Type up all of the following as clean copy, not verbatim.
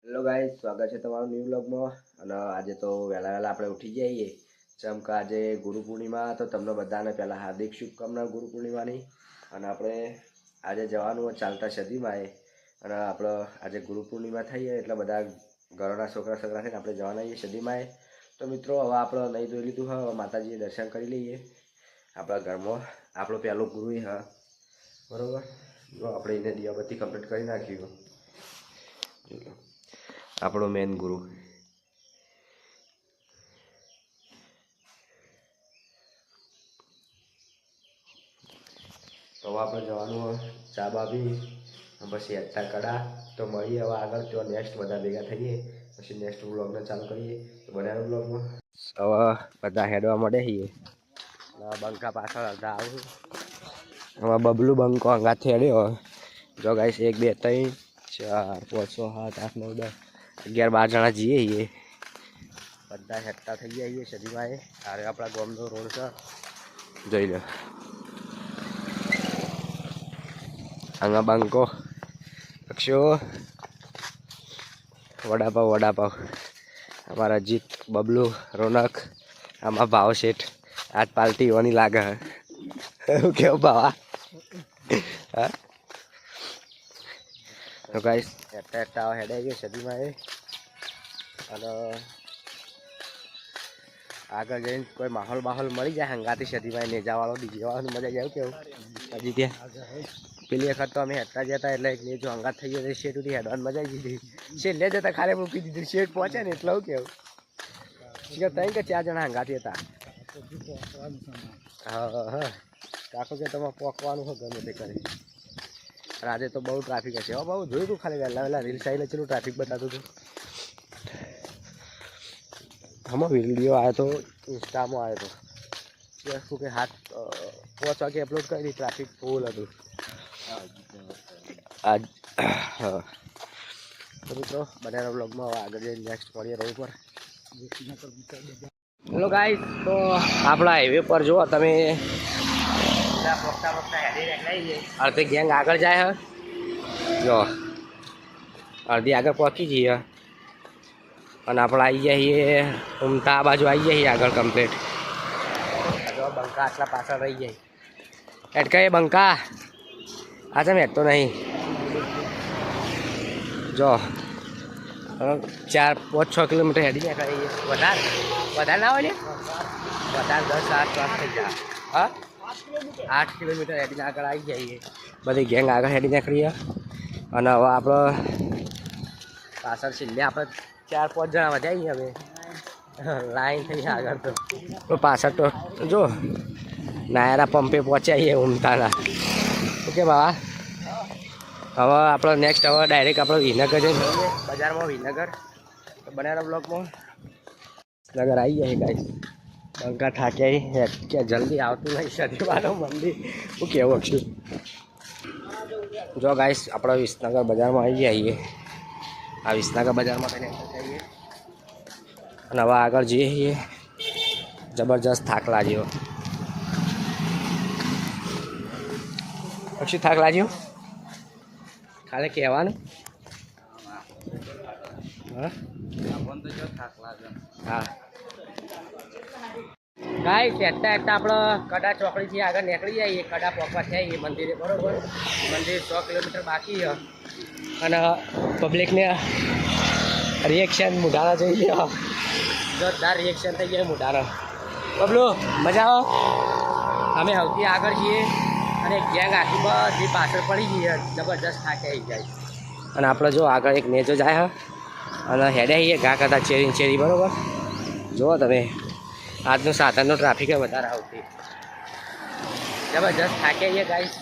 Hello guys, સ્વાગત છે તમારું ન્યૂ વ્લોગમાં. અને આજે તો વહેલા વહેલા આપણે ઉઠી જઈએ, જેમ કે આજે ગુરુ પૂર્ણિમા. તો તમને બધાને પહેલાં હાર્દિક શુભકામના ગુરુ પૂર્ણિમાની. અને આપણે આજે જવાનું ચાલતા સદીમાં અને આપણે આજે ગુરુ પૂર્ણિમા થઈએ એટલે બધા ઘરના છોકરા થઈને આપણે જવાના છીએ સદીમાં. તો મિત્રો, હવે આપણે નહીં જોઈ લીધું હવે માતાજીએ દર્શન કરી લઈએ. આપણા ઘરમાં આપણો પહેલો ગુરુ હા, બરાબર. જો આપણે એને દિયાબત્તી કમ્પ્લીટ કરી નાખ્યું. આપણો મેન ગુરુ. તો આપણે જવાનું ચા બાબી પછી અચ્છા કડા. તો મળીએ હવે આગળ, તો નેક્સ્ટ બધા ભેગા થઈએ પછી નેક્સ્ટ વ્લોગને ચાલુ કરીએ. તો બનાવ્યો વ્લોગમાં હવે બધા હેડવા મળે છીએ. બંકા પાછળ અડધા આવું. હવે બબલું બંકો અંગાથી હેડ્યો. જો ગાઈસ 1 2 3 4 5 6 7 8 9 10 11 12 જણા જઈએ છીએ. બધા હેડતા થઈ ગયા છીએ સદીમાં. અરે આપણા ગામનો રોડ છે, જોઈ લો. આંગા બંકો અક્ષો વડાપાવ અમારા જીત, બબલુ, રોનક, આમાં ભાવ શેઠ. આજ પાર્ટી હોવાની લાગે. એવું કેવું ભાવા? હા, તો ગાઈસ હેડતા હેડાઈ ગયો સદીમાં. અને આગળ જઈને કોઈ માહોલ મળી જાય હંગાતી સદીમાં નેજાવાળો ડીજે વાળો મજા જાય. કેવું હજી ત્યાં પેલી વખત તો અમે હેડતા જતા એટલે એક નેજો હંગાત થઈ ગયો. શેઠ સુધી હેડવાની મજા આવી ગઈ. શેઠ લે જતા ખાલી મૂકી દીધું. શેઠ પહોંચે ને એટલે કેવું 3 કે 4 જણા હંગાતી હતા. હા, કાકો કે તમારે પોકવાનું હોય ગમે તે કરે. આજે તો બહુ ટ્રાફિક હશે. બહુ જોયું તું ખાલી વહેલા રીલ્સ આવીને ચેલું ટ્રાફિક બતાતું હતું. આમાં વિડીયો આવ્યો તો ઇન્સ્ટામાં આવ્યો તો શું કે 5 વાગે અપલોડ કરી. ટ્રાફિક ફૂલ હતું આજ. હા, તો મિત્રો બનાવેલા બ્લોગમાં હવે આગળ જઈને નેક્સ્ટ મળીએ રોડ પર. હેલો ગાઈસ, તો આપણા હાઈવે પર જુઓ તમે, અડધી ગેંગ આગળ જાય હે. જો અડધી આગળ પહોંચી જઈએ અને આપણે આવી જઈએ ઉમતા આ બાજુ આવી જઈએ આગળ કમ્પ્લીટ. જો બંકા આટલા પાછળ રહી જાય. એટકા એ બંકા આ છે મેં તો નહીં. જો 4 5 6 કિલોમીટર હેડી ને કરીએ. વધારે ના હોય ને, વધારે 10 8 થઈ જાય. હા, 8 કિલોમીટર હેડીને આગળ આવી જઈએ. બધી ગેંગ આગળ હેડી નીકળીએ. અને હવે આપણે પાછળ છેલ્લે આપણે 4 5 જણા વધ્યા હવે લાઈન થઈ આગળ. તો પાછળ તો જો નાયરા પંપે પહોંચ્યા ઉમતાના. ઓકે બાબા, હવે આપણો નેક્સ્ટ હવે ડાયરેક્ટ આપણે વિનગર જઈને બજારમાં વિનગર. તો બનાવેલા બ્લોગમાં નગર આવી જાય ગાઈસ. બંકા થાક્યા કે જલ્દી આવતું નહીં સદીવાનું મંદિર. શું કહેવું છું? જો ગાઈસ આપણે વિસનગર બજારમાં આવી જઈએ. આ વિસનગર બજારમાં થઈને જઈએ અને હવે આગળ જઈએ છીએ. જબરજસ્ત થાક લાગ્યો. પછી થાક લાગ્યો ખાલી કહેવાનું. હા ગાઈસ, હેડતા આપણે કડા ચોકડીથી આગળ નીકળી જઈએ. કડા પહોંચવા થઈએ મંદિરે, બરોબર. મંદિર 100 કિલોમીટર બાકી છે. અને પબ્લિકને રિએક્શન મુઢાના જોઈએ. જોરદાર રિએક્શન થઈ ગયા મુઢાના. બબલો મજા આવો. અમે સૌથી આગળ છીએ અને ગેંગ આખી બધી પાછળ પડી જઈએ. જબરજસ્ત થાકે આવી જાય. અને આપણે જો આગળ એક નેજો જાય અને હેડે આવીએ ઘા કરતા ચેરી, બરાબર. જુઓ તમે, આજનું સાધનનો ટ્રાફિક વધારે આવતી. જબરજસ્ત થાકે આવીએ ગાઈસ.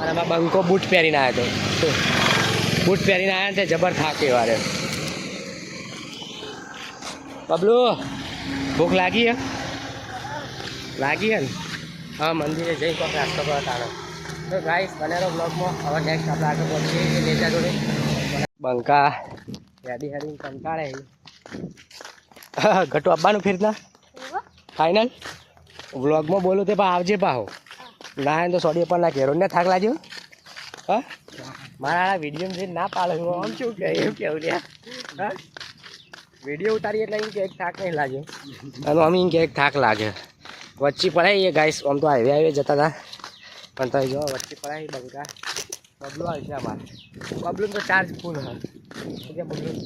અને આમાં બંકો બૂટ પહેરીને આવ્યો હતો. બૂટ પહેરીને આવ્યા ને જબર થાકે વારે. બબલુ ભૂખ લાગી હે ને? હા, મંદિરે જઈ કોઈક નાસ્તો કરો તારો. તો ગાઈસ બનેલો બ્લોગમાં હવે નેક્સ્ટ આપણે આગળ પહોંચીએ નેજા જોડે. બંકા હેડી કંટાળે. ઘટું આપવાનું ફેરના ફાઇનલ વ્લોગમાં બોલું તે પણ આવજે પાહો. ના તો સોડી પણ ના ઘેરો ને થાક લાગ્યો. હા, મારા વિડીયો જે ના પાડે હું આમ શું કે એવું કેવું લ્યા હા વિડીયો ઉતારી એટલે એમ કે એક થાક નહીં લાગ્યો અને અમે એમ કે એક થાક લાગે વચ્ચે પડાવીએ ગાઈસ આમ તો હાઈવે જતા હતા પણ તો જો વચ્ચે પડાવી બંકા બબલું આવશે અમારે બબલું તો ચાર્જ ફૂલ હા કે બબલું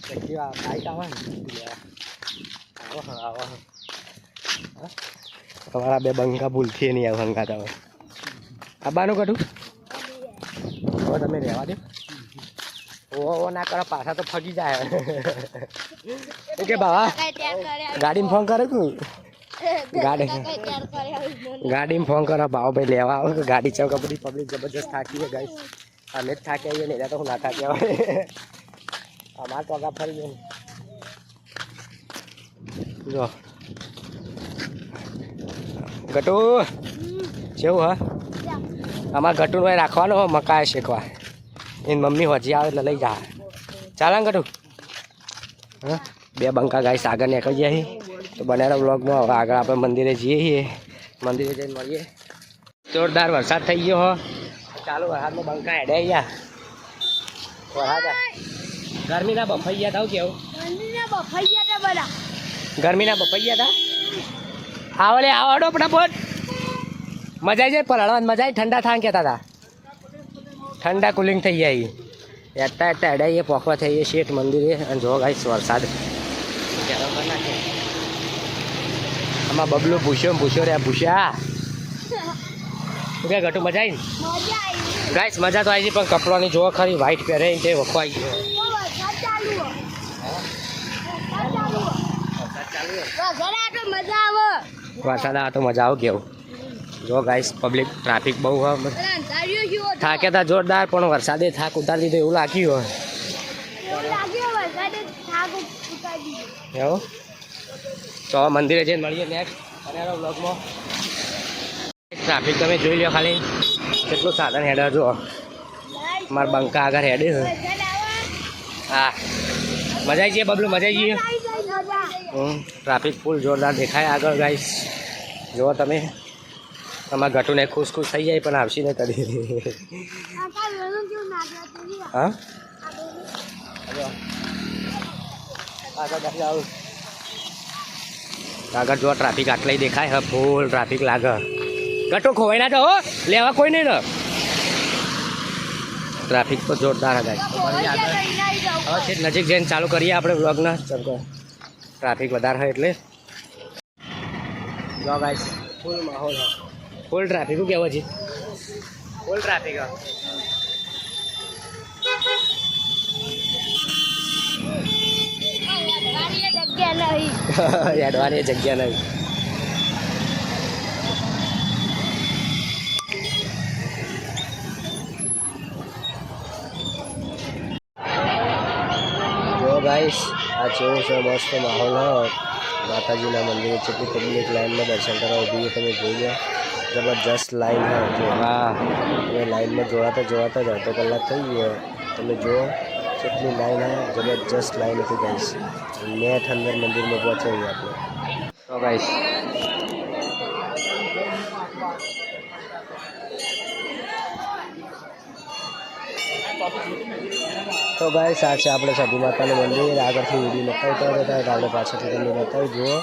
બાઈક આવે ને આવો હા આવો હા તમારા બે બંકા ભૂલથી નહીં આવે બંકા તમે આબાનું કટું હવે તમે રહેવા દો ઓ ના કરો પાછા તો ફગી જાય ઓકે બાબા ગાડીમાં ફોન કરે તું ગાડીમાં ફોન કરો ભાવ ભાઈ લેવા આવો કે ગાડી ચૌક બધી પબ્લિક જબરજસ્ત થાકી છે ગાઈસ અમે જ થાકી આવીએ ને એટલે તો હું ના થાકી આવે અમારે તો આગા ફરી ગયો જો ગટુ કેવું હા અમારે ગટુનો રાખવાનો હોય મકાઈ શેકવા એની મમ્મી હજી આવે એટલે લઈ જા ચાલે ગટુ હા બે બંકા ગાઈસ આગળ નીકળી જાય તો બનાવેલા બ્લોગમાં હવે આગળ આપણે મંદિરે જઈએ છીએ મંદિરે જઈને મળીએ જોરદાર વરસાદ થઈ ગયો હો ચાલુ વરસાદમાં બંકા હેડે ગયા વરસાદ ગરમીના બફાઈ ગયા હતા કેવું ગરમીના બફાઈ ગયા હતા આવો લે આવો અડો ફટાફટ મજા આવી જાય પલળવાની મજા આવી ઠંડા થાંગ કહેતા હતા ઠંડા કુલિંગ થઈ જાય એટલા હેડાઈએ પોખવા થઈએ શેઠ મંદિરે અને જો ગાઈસ વરસાદ આમાં બબલો ભૂસ્યો રે ભૂસ્યા શું કે ઘટું મજા આવી ને ગાઈસ મજા તો આવી છે પણ કપડાની જોવા ખરી વ્હાઈટ પહેરે તે વખવાઈ ગયો વરસાદ આવે તો મજા આવે કેવું જો ગાઈસ પબ્લિક ટ્રાફિક બહુ હોય થાક્યા હતા જોરદાર પણ વરસાદે થાક ઉતારી દીધો એવું લાગ્યું હોય એવું તો મંદિરે જઈને મળીએ નેક્સ્ટ અને બ્લોગમાં ટ્રાફિક તમે જોઈ લો ખાલી કેટલું સાધન હેડર જો મારા બંકા આગળ હેડે છે હા મજા આવી જઈએ બબલું મજા આવી જઈએ ટ્રાફિક ફૂલ જોરદાર દેખાય આગળ ગાઈસ જુઓ તમે તમારા ઘટુને ખુશ થઈ જાય પણ આવશે ને કદી હા આગળ જો ટ્રાફિક આટલાય દેખાય હા ફૂલ ટ્રાફિક લાગે ગટુ ખોવાઈ ના જાઓ લેવા કોઈ નહીં ને ટ્રાફિક તો જોરદાર ગાય હવે છે નજીક જઈને ચાલુ કરીએ આપણે વ્લોગના ટ્રાફિક વધારે હોય એટલે જો ગાઈસ ફૂલ માહોલ ફૂલ ટ્રાફિક કેવો છે ફૂલ ટ્રાફિક યાદવાની જગ્યા નહીં જો ગાઈસ આ જેવું છે મસ્ત માહોલ હોય માતાજીના મંદિરે જેટલી પબ્લિક લાઈનમાં દર્શન કરવા ઊભી તમે જોઈ લો જબરજસ્ત લાઈન હોય જો હા તમે લાઈનમાં જોવાતા જ અડધો કલાક થઈ ગયો તમે જુઓ કેટલી લાઈન હોય જબરજસ્ત લાઈન હતી ગાઈસ નેટ અંદર મંદિરમાં પહોંચાવી આપણે તો ગાઈસ તો ગાઈસ આ છે આપણે સતી માતાનું મંદિર આગળથી વિડીયો બતાવતા હતા આપણે પાછળથી તમને બતાવી જુઓ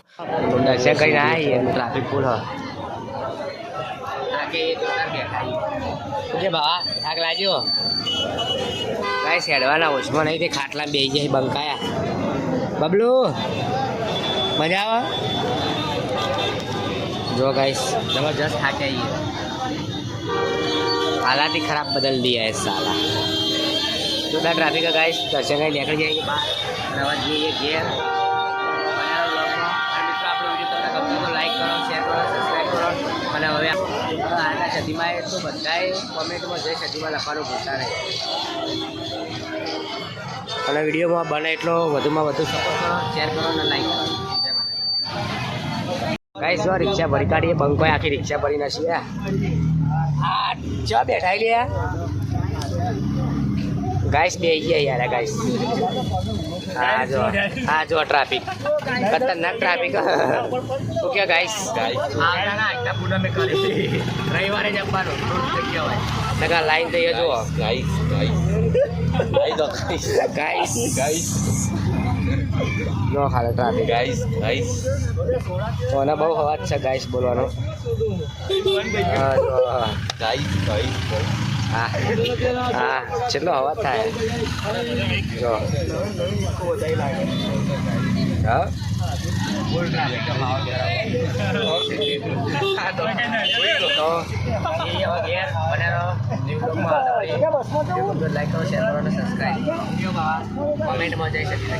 દર્શન કરીને આવી ટ્રાફિક ફૂલ હોય બા થાક લાગ્યો ગાઈસ હેડવાના ઓછમાં નહીં તે ખાટલા બે જાય બંકાયા બબલુ મજા આવે જો ગાઈસ જબરજસ્ત થાકે આવીએ हालात ही खराब बदल दिया है साला जोरदार ट्रैफिक है गाइस दर्शन कहीं निकल जाएंगे बाहर नवा ये गेर लाइक करो शेर करो सब्सक्राइब करो અને હવે આજના સદીમાં એ તો બધાએ કોમેન્ટમાં જઈ સદીમાં લખવાનું ભૂલતા નહીં અને વિડીયોમાં બને એટલો વધુમાં વધુ સપોર્ટ કરો શેર કરો અને લાઈક કરો ગાઈસ જો રિક્ષા ભરી કાઢીએ બંકોએ આખી રિક્ષા ભરી નાખી આ ચા બેઠા લે ગાઈસ બે ગયા યાર ગાઈસ. આ જો ટ્રાફિક ખતરનાક ટ્રાફિક. શું કે ગાઈસ રવિવારે જ આપવાનું નકા લાઈન થઈ જુઓ ગાઈસ જો ખાલી ટ્રાફિક કોને બહુ અવાજ છે ગાઈસ બોલવાનો. હા કેટલો અવાજ થાય જો હા લાઈક કરો શેર કરો સબસ્ક્રાઈબ કોમેન્ટમાં જઈ શકીએ.